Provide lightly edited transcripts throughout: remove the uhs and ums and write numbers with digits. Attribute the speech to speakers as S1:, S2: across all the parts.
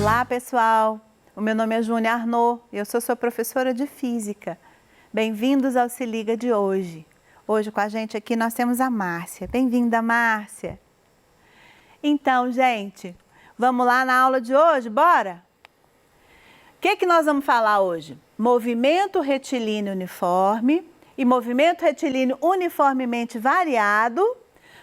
S1: Olá, pessoal! O meu nome é Júnia Arnaud e eu sou sua professora de Física. Bem-vindos ao Se Liga de hoje. Hoje com a gente aqui nós temos a Márcia. Bem-vinda, Márcia! Então, gente, vamos lá na aula de hoje? Bora? O que nós vamos falar hoje? Movimento retilíneo uniforme e movimento retilíneo uniformemente variado,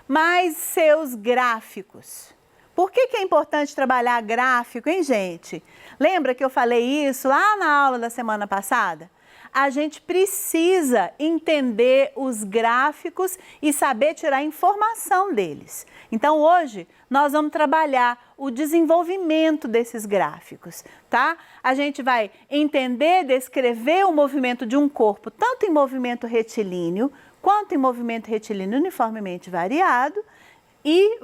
S1: mais seus gráficos. Por que é importante trabalhar gráfico, hein, gente? Lembra que eu falei isso lá na aula da semana passada? A gente precisa entender os gráficos e saber tirar informação deles. Então, hoje, nós vamos trabalhar o desenvolvimento desses gráficos, tá? A gente vai entender, descrever o movimento de um corpo, tanto em movimento retilíneo, quanto em movimento retilíneo uniformemente variado, em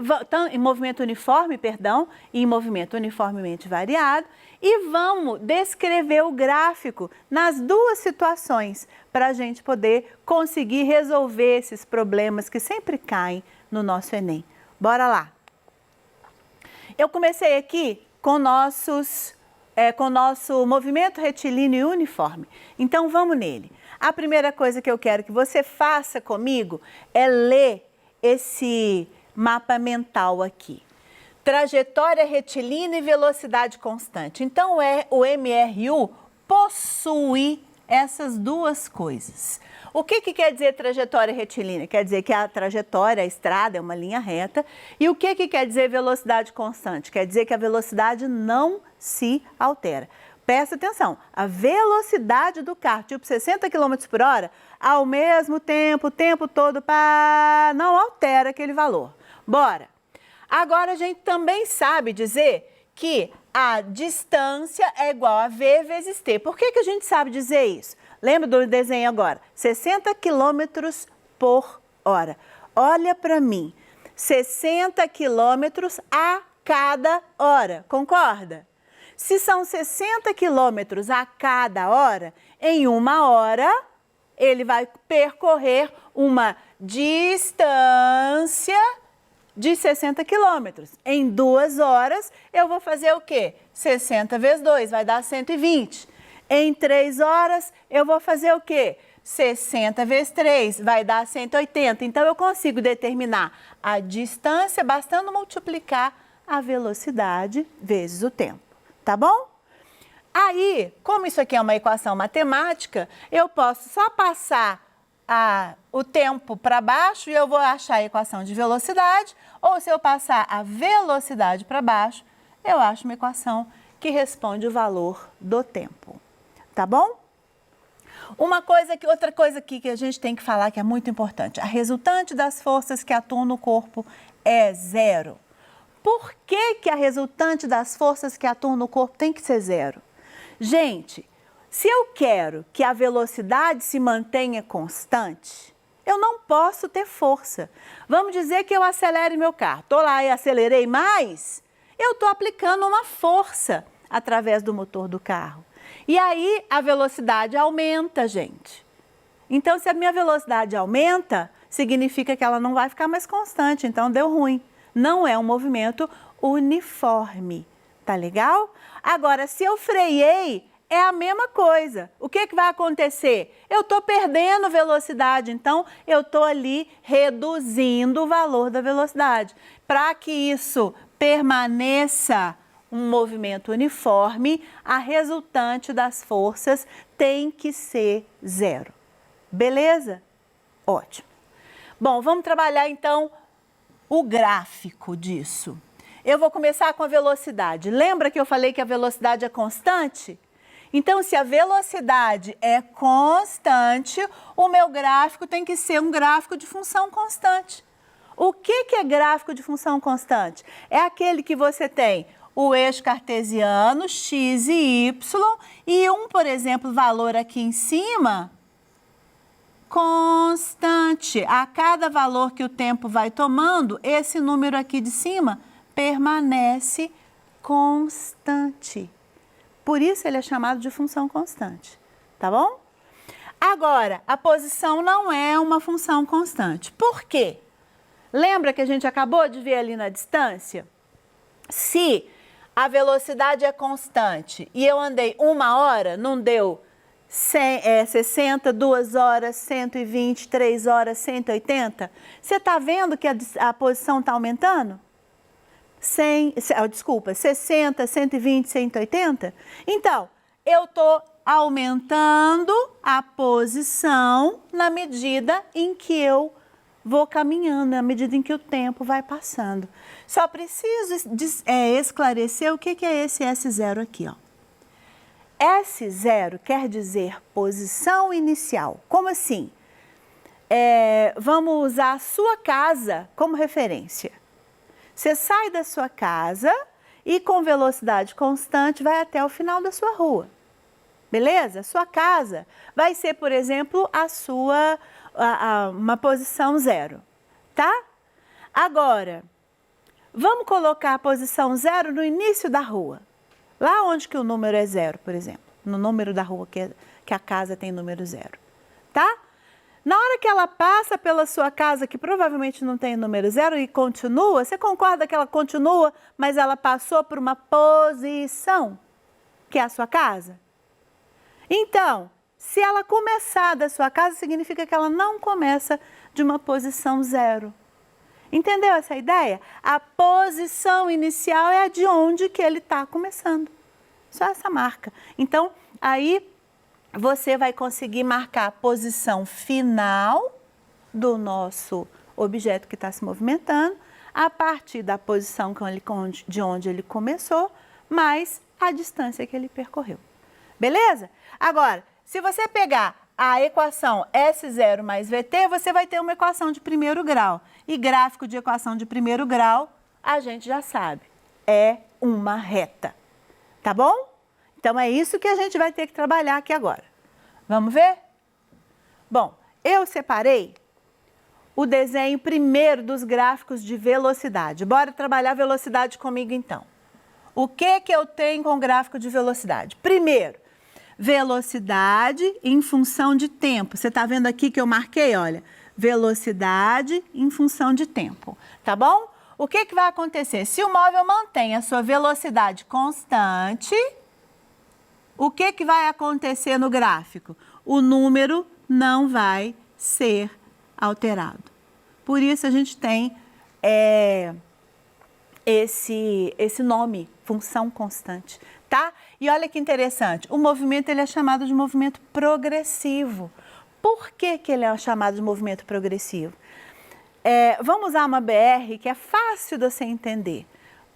S1: movimento uniforme, perdão, e em movimento uniformemente variado, e vamos descrever o gráfico nas duas situações, para a gente poder conseguir resolver esses problemas que sempre caem no nosso Enem. Bora lá! Eu comecei aqui com nosso movimento retilíneo e uniforme, então vamos nele. A primeira coisa que eu quero que você faça comigo é ler esse mapa mental aqui. Trajetória retilínea e velocidade constante. Então, o MRU possui essas duas coisas. O que quer dizer trajetória retilínea? Quer dizer que a trajetória, a estrada, é uma linha reta. E o que quer dizer velocidade constante? Quer dizer que a velocidade não se altera. Presta atenção, a velocidade do carro, tipo 60 km por hora, ao mesmo tempo, o tempo todo, não altera aquele valor. Bora! Agora a gente também sabe dizer que a distância é igual a V vezes T. Por que a gente sabe dizer isso? Lembra do desenho agora? 60 km por hora. Olha para mim, 60 km a cada hora, concorda? Se são 60 km a cada hora, em uma hora, ele vai percorrer uma distância de 60 km. Em 2 horas, eu vou fazer o quê? 60 vezes 2, vai dar 120. Em 3 horas, eu vou fazer o quê? 60 vezes 3, vai dar 180. Então, eu consigo determinar a distância bastando multiplicar a velocidade vezes o tempo. Tá bom? Aí, como isso aqui é uma equação matemática, eu posso só passar o tempo para baixo e eu vou achar a equação de velocidade, ou se eu passar a velocidade para baixo, eu acho uma equação que responde o valor do tempo. Tá bom? Outra coisa aqui que a gente tem que falar que é muito importante, a resultante das forças que atuam no corpo é zero. Por que a resultante das forças que atuam no corpo tem que ser zero? Gente, se eu quero que a velocidade se mantenha constante, eu não posso ter força. Vamos dizer que eu acelere meu carro. Estou lá e acelerei mais, eu estou aplicando uma força através do motor do carro. E aí a velocidade aumenta, gente. Então, se a minha velocidade aumenta, significa que ela não vai ficar mais constante, então deu ruim. Não é um movimento uniforme, tá legal? Agora, se eu freiei, é a mesma coisa. O que vai acontecer? Eu estou perdendo velocidade, então eu estou ali reduzindo o valor da velocidade. Para que isso permaneça um movimento uniforme, a resultante das forças tem que ser zero. Beleza? Ótimo. Bom, vamos trabalhar então o gráfico disso. Eu vou começar com a velocidade. Lembra que eu falei que a velocidade é constante? Então, se a velocidade é constante, o meu gráfico tem que ser um gráfico de função constante. O que é gráfico de função constante? É aquele que você tem o eixo cartesiano, x e y, e por exemplo, valor aqui em cima, constante. A cada valor que o tempo vai tomando, esse número aqui de cima permanece constante. Por isso ele é chamado de função constante, tá bom? Agora, a posição não é uma função constante. Por quê? Lembra que a gente acabou de ver ali na distância? Se a velocidade é constante e eu andei 1 hora, não deu 60, 2 horas, 120, 3 horas, 180? Você está vendo que a posição está aumentando? 60, 120, 180? Então, eu estou aumentando a posição na medida em que eu vou caminhando, na medida em que o tempo vai passando. Só preciso esclarecer o que é esse S0 aqui, ó. S0 quer dizer posição inicial. Como assim? Vamos usar a sua casa como referência. Você sai da sua casa e com velocidade constante vai até o final da sua rua. Beleza? Sua casa vai ser, por exemplo, uma posição 0, tá? Agora, vamos colocar a posição 0 no início da rua. Lá onde que o número é 0, por exemplo. No número da rua que a casa tem número 0, tá? Na hora que ela passa pela sua casa, que provavelmente não tem número 0 e continua, você concorda que ela continua, mas ela passou por uma posição, que é a sua casa? Então, se ela começar da sua casa, significa que ela não começa de uma posição 0. Entendeu essa ideia? A posição inicial é a de onde que ele está começando. Só essa marca. Então, aí você vai conseguir marcar a posição final do nosso objeto que está se movimentando, a partir da posição de onde ele começou, mais a distância que ele percorreu. Beleza? Agora, se você pegar a equação S0 mais VT, você vai ter uma equação de primeiro grau. E gráfico de equação de primeiro grau, a gente já sabe, é uma reta. Tá bom? Então, é isso que a gente vai ter que trabalhar aqui agora. Vamos ver? Bom, eu separei o desenho primeiro dos gráficos de velocidade. Bora trabalhar velocidade comigo, então. O que eu tenho com o gráfico de velocidade? Primeiro, velocidade em função de tempo. Você está vendo aqui que eu marquei, olha, velocidade em função de tempo, tá bom? O que vai acontecer? Se o móvel mantém a sua velocidade constante, o que vai acontecer no gráfico? O número não vai ser alterado. Por isso a gente tem esse nome, função constante, tá? E olha que interessante, o movimento ele é chamado de movimento progressivo. Por que ele é chamado de movimento progressivo? Vamos usar uma BR que é fácil de você entender.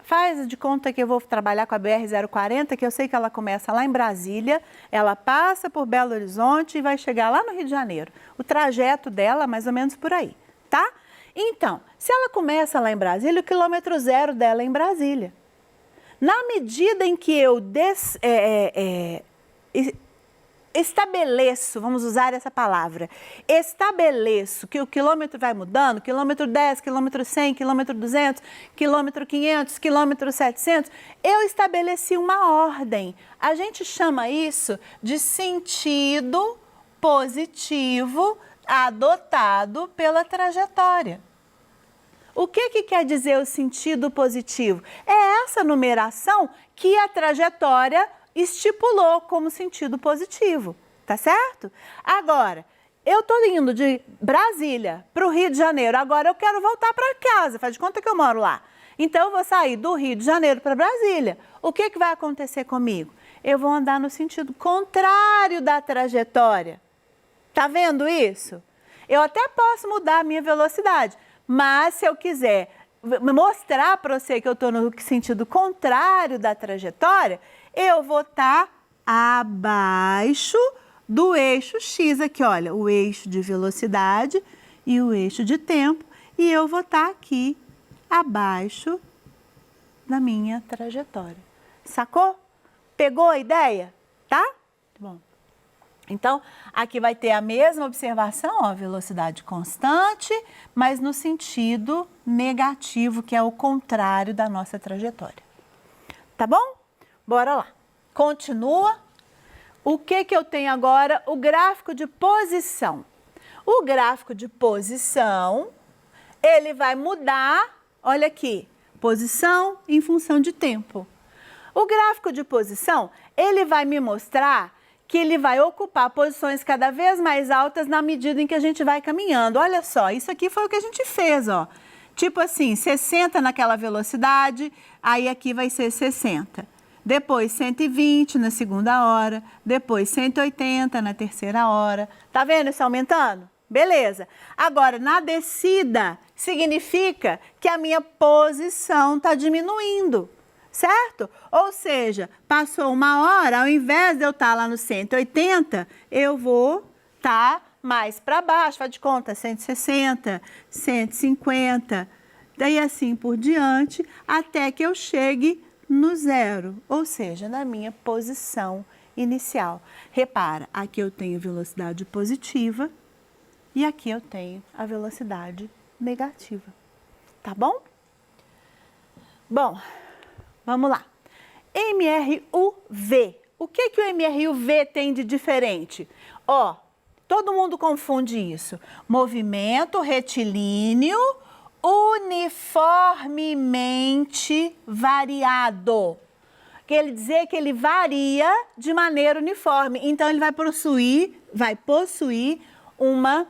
S1: Faz de conta que eu vou trabalhar com a BR-040, que eu sei que ela começa lá em Brasília, ela passa por Belo Horizonte e vai chegar lá no Rio de Janeiro. O trajeto dela é mais ou menos por aí, tá? Então, se ela começa lá em Brasília, o quilômetro 0 dela é em Brasília. Na medida em que eu estabeleço, vamos usar essa palavra, estabeleço que o quilômetro vai mudando, quilômetro 10, quilômetro 100, quilômetro 200, quilômetro 500, quilômetro 700, eu estabeleci uma ordem. A gente chama isso de sentido positivo adotado pela trajetória. O que quer dizer o sentido positivo? É essa numeração que a trajetória estipulou como sentido positivo, tá certo? Agora, eu estou indo de Brasília para o Rio de Janeiro, agora eu quero voltar para casa, faz de conta que eu moro lá. Então, eu vou sair do Rio de Janeiro para Brasília. O que vai acontecer comigo? Eu vou andar no sentido contrário da trajetória. Tá vendo isso? Eu até posso mudar a minha velocidade, mas se eu quiser mostrar para você que eu estou no sentido contrário da trajetória, eu vou estar abaixo do eixo X aqui, olha, o eixo de velocidade e o eixo de tempo, e eu vou estar aqui abaixo da minha trajetória. Sacou? Pegou a ideia? Tá? Bom. Então, aqui vai ter a mesma observação, ó, velocidade constante, mas no sentido negativo, que é o contrário da nossa trajetória. Tá bom? Bora lá. Continua. O que eu tenho agora? O gráfico de posição. O gráfico de posição, ele vai mudar, olha aqui, posição em função de tempo. O gráfico de posição, ele vai me mostrar que ele vai ocupar posições cada vez mais altas na medida em que a gente vai caminhando. Olha só, isso aqui foi o que a gente fez, ó. Tipo assim, 60 naquela velocidade, aí aqui vai ser 60. Depois 120 na segunda hora, depois 180 na terceira hora. Tá vendo isso aumentando? Beleza. Agora, na descida, significa que a minha posição está diminuindo, certo? Ou seja, passou uma hora, ao invés de eu estar lá no 180, eu vou estar mais para baixo, faz de conta, 160, 150, daí assim por diante, até que eu chegue no zero, ou seja, na minha posição inicial. Repara, aqui eu tenho velocidade positiva e aqui eu tenho a velocidade negativa, tá bom? Bom, vamos lá. MRUV. O que o MRUV tem de diferente? Ó, todo mundo confunde isso. Movimento retilíneo uniformemente variado. Quer dizer que ele varia de maneira uniforme. Então, ele vai possuir uma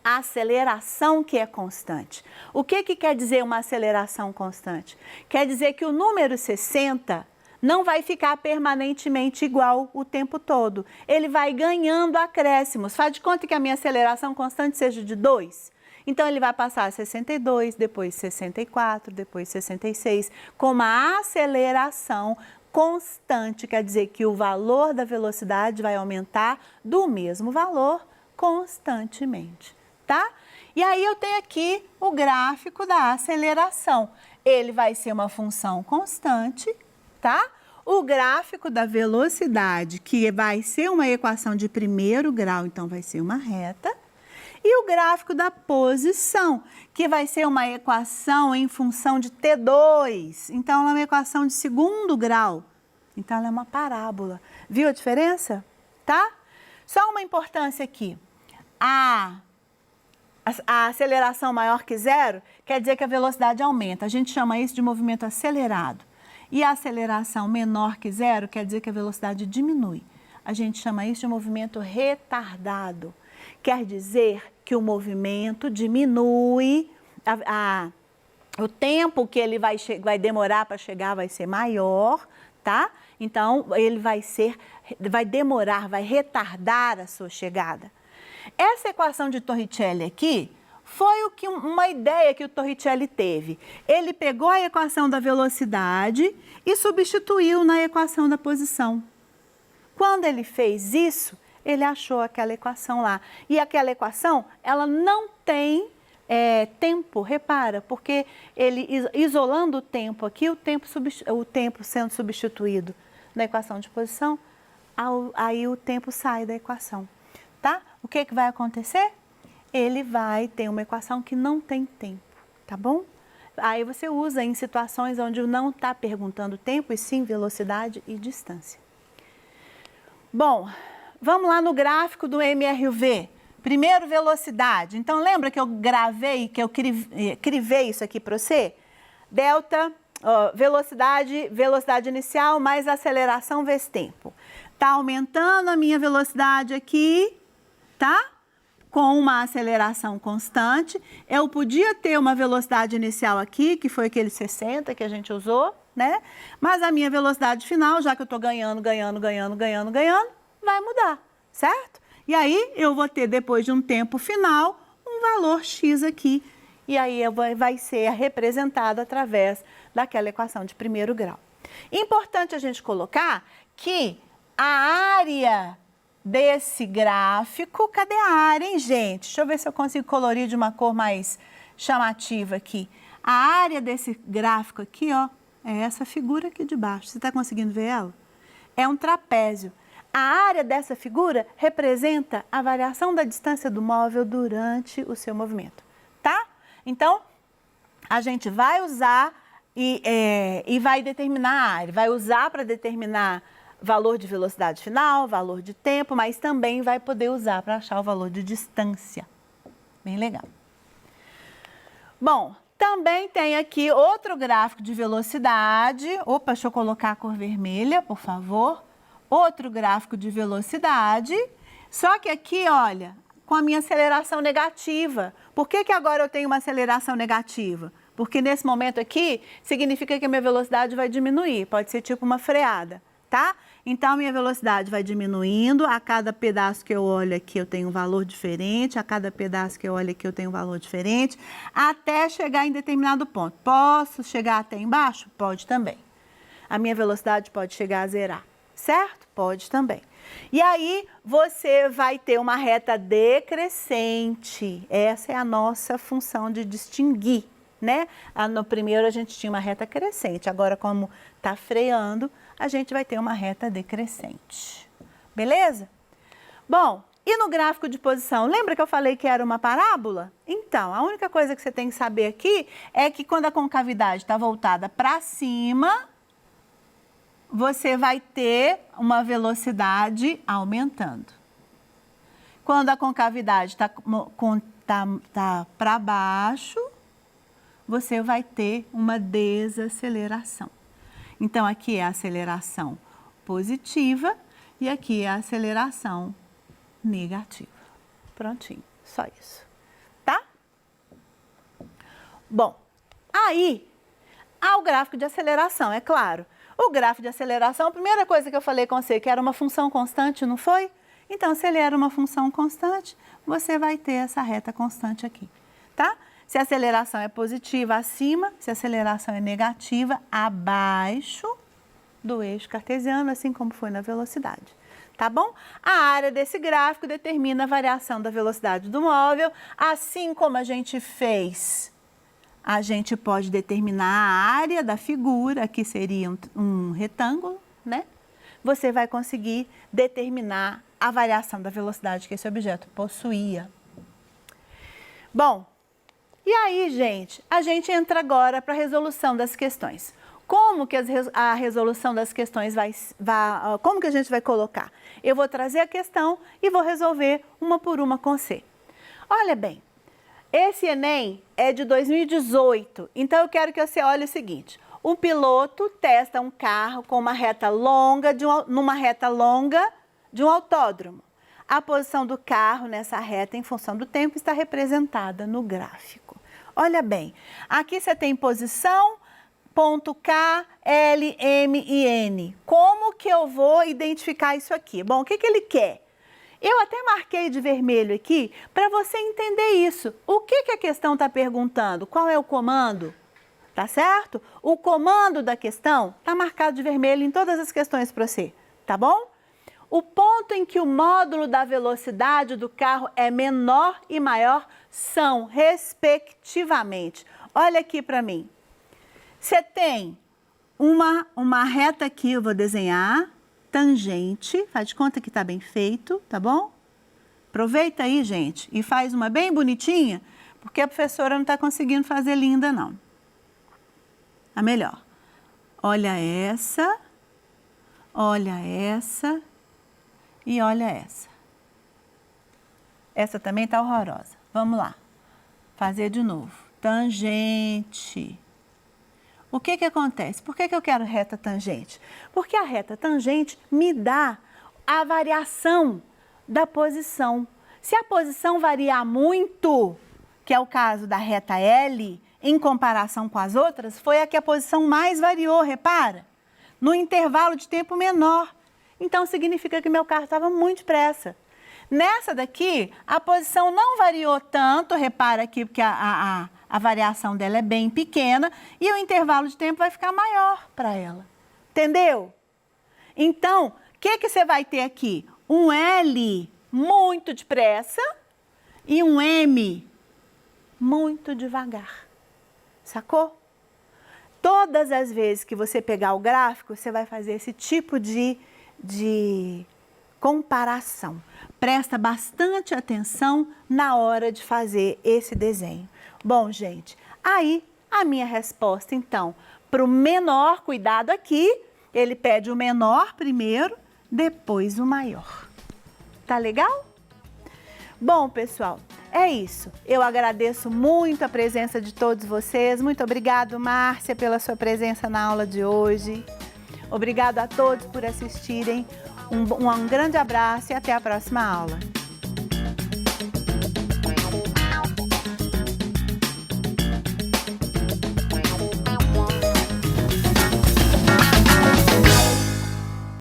S1: aceleração que é constante. O que quer dizer uma aceleração constante? Quer dizer que o número 60 não vai ficar permanentemente igual o tempo todo. Ele vai ganhando acréscimos. Faz de conta que a minha aceleração constante seja de 2. Então, ele vai passar a 62, depois 64, depois 66, com uma aceleração constante. Quer dizer que o valor da velocidade vai aumentar do mesmo valor constantemente, tá? E aí, eu tenho aqui o gráfico da aceleração. Ele vai ser uma função constante, tá? O gráfico da velocidade, que vai ser uma equação de primeiro grau, então vai ser uma reta. E o gráfico da posição, que vai ser uma equação em função de T2. Então, ela é uma equação de segundo grau. Então, ela é uma parábola. Viu a diferença? Tá? Só uma importância aqui. A aceleração maior que zero quer dizer que a velocidade aumenta. A gente chama isso de movimento acelerado. E a aceleração menor que zero quer dizer que a velocidade diminui. A gente chama isso de movimento retardado. Quer dizer que o movimento diminui, o tempo que ele vai demorar para chegar vai ser maior, tá? Então, ele vai demorar, vai retardar a sua chegada. Essa equação de Torricelli aqui foi uma ideia que o Torricelli teve. Ele pegou a equação da velocidade e substituiu na equação da posição. Quando ele fez isso, ele achou aquela equação lá. E aquela equação, ela não tem tempo, repara, porque ele, isolando o tempo aqui, o tempo sendo substituído na equação de posição, aí o tempo sai da equação, tá? O que vai acontecer? Ele vai ter uma equação que não tem tempo, tá bom? Aí você usa em situações onde não está perguntando tempo, e sim velocidade e distância. Bom, vamos lá no gráfico do MRUV. Primeiro, velocidade. Então, lembra que eu gravei, que eu crivei isso aqui para você? Delta, velocidade inicial mais aceleração vezes tempo. Está aumentando a minha velocidade aqui, tá? Com uma aceleração constante. Eu podia ter uma velocidade inicial aqui, que foi aquele 60 que a gente usou, né? Mas a minha velocidade final, já que eu estou ganhando, vai mudar, certo? E aí, eu vou ter, depois de um tempo final, um valor X aqui. E aí, vai ser representado através daquela equação de primeiro grau. Importante a gente colocar que a área desse gráfico, cadê a área, hein, gente? Deixa eu ver se eu consigo colorir de uma cor mais chamativa aqui. A área desse gráfico aqui, ó, é essa figura aqui de baixo. Você está conseguindo ver ela? É um trapézio. A área dessa figura representa a variação da distância do móvel durante o seu movimento, tá? Então, a gente vai usar e vai determinar a área, vai usar para determinar valor de velocidade final, valor de tempo, mas também vai poder usar para achar o valor de distância. Bem legal. Bom, Também tem aqui outro gráfico de velocidade. Opa, deixa eu colocar a cor vermelha, por favor. Outro gráfico de velocidade. Só que aqui, olha, com a minha aceleração negativa. Por que agora eu tenho uma aceleração negativa? Porque nesse momento aqui, significa que a minha velocidade vai diminuir. Pode ser tipo uma freada, tá? Então, a minha velocidade vai diminuindo. A cada pedaço que eu olho aqui, eu tenho um valor diferente. A cada pedaço que eu olho aqui, eu tenho um valor diferente. Até chegar em determinado ponto. Posso chegar até embaixo? Pode também. A minha velocidade pode chegar a zerar, certo? Pode também. E aí, você vai ter uma reta decrescente. Essa é a nossa função de distinguir, né? No primeiro, a gente tinha uma reta crescente. Agora, como está freando, a gente vai ter uma reta decrescente. Beleza? Bom, e no gráfico de posição, lembra que eu falei que era uma parábola? Então, a única coisa que você tem que saber aqui é que quando a concavidade está voltada para cima, você vai ter uma velocidade aumentando. Quando a concavidade está para baixo, você vai ter uma desaceleração. Então, aqui é a aceleração positiva e aqui é a aceleração negativa. Prontinho, só isso, tá? Bom, aí, há o gráfico de aceleração, é claro. O gráfico de aceleração, a primeira coisa que eu falei com você, que era uma função constante, não foi? Então, se ele era uma função constante, você vai ter essa reta constante aqui, tá? Se a aceleração é positiva, acima, se a aceleração é negativa, abaixo do eixo cartesiano, assim como foi na velocidade, tá bom? A área desse gráfico determina a variação da velocidade do móvel, assim como a gente fez. A gente pode determinar a área da figura, aqui seria um retângulo, né? Você vai conseguir determinar a variação da velocidade que esse objeto possuía. Bom, e aí, gente, a gente entra agora para a resolução das questões. Como que a resolução das questões como que a gente vai colocar? Eu vou trazer a questão e vou resolver uma por uma com você. Olha bem. Esse Enem é de 2018, então eu quero que você olhe o seguinte. Um piloto testa um carro com uma reta longa, numa reta longa de um autódromo. A posição do carro nessa reta, em função do tempo, está representada no gráfico. Olha bem, aqui você tem posição, ponto K, L, M e N. Como que eu vou identificar isso aqui? Bom, o que ele quer? Eu até marquei de vermelho aqui para você entender isso. O que a questão está perguntando? Qual é o comando? Tá certo? O comando da questão está marcado de vermelho em todas as questões para você, tá bom? O ponto em que o módulo da velocidade do carro é menor e maior são, respectivamente. Olha aqui para mim. Você tem uma reta aqui, eu vou desenhar. Tangente, faz de conta que está bem feito, tá bom? Aproveita aí, gente, e faz uma bem bonitinha, porque a professora não está conseguindo fazer linda, não. A melhor. Olha essa e olha essa. Essa também está horrorosa. Vamos lá. Fazer de novo. Tangente. O que acontece? Por que eu quero reta tangente? Porque a reta tangente me dá a variação da posição. Se a posição variar muito, que é o caso da reta L, em comparação com as outras, foi a que a posição mais variou, repara? No intervalo de tempo menor. Então, significa que meu carro estava muito depressa. Nessa daqui, a posição não variou tanto, repara aqui, porque a variação dela é bem pequena e o intervalo de tempo vai ficar maior para ela. Entendeu? Então, o que você vai ter aqui? Um L muito depressa e um M muito devagar. Sacou? Todas as vezes que você pegar o gráfico, você vai fazer esse tipo de comparação. Presta bastante atenção na hora de fazer esse desenho. Bom, gente, aí a minha resposta, então, para o menor, cuidado aqui, ele pede o menor primeiro, depois o maior. Tá legal? Bom, pessoal, É isso. Eu agradeço muito a presença de todos vocês. Muito obrigado, Márcia, pela sua presença na aula de hoje. Obrigado a todos por assistirem. Um grande abraço e até a próxima aula.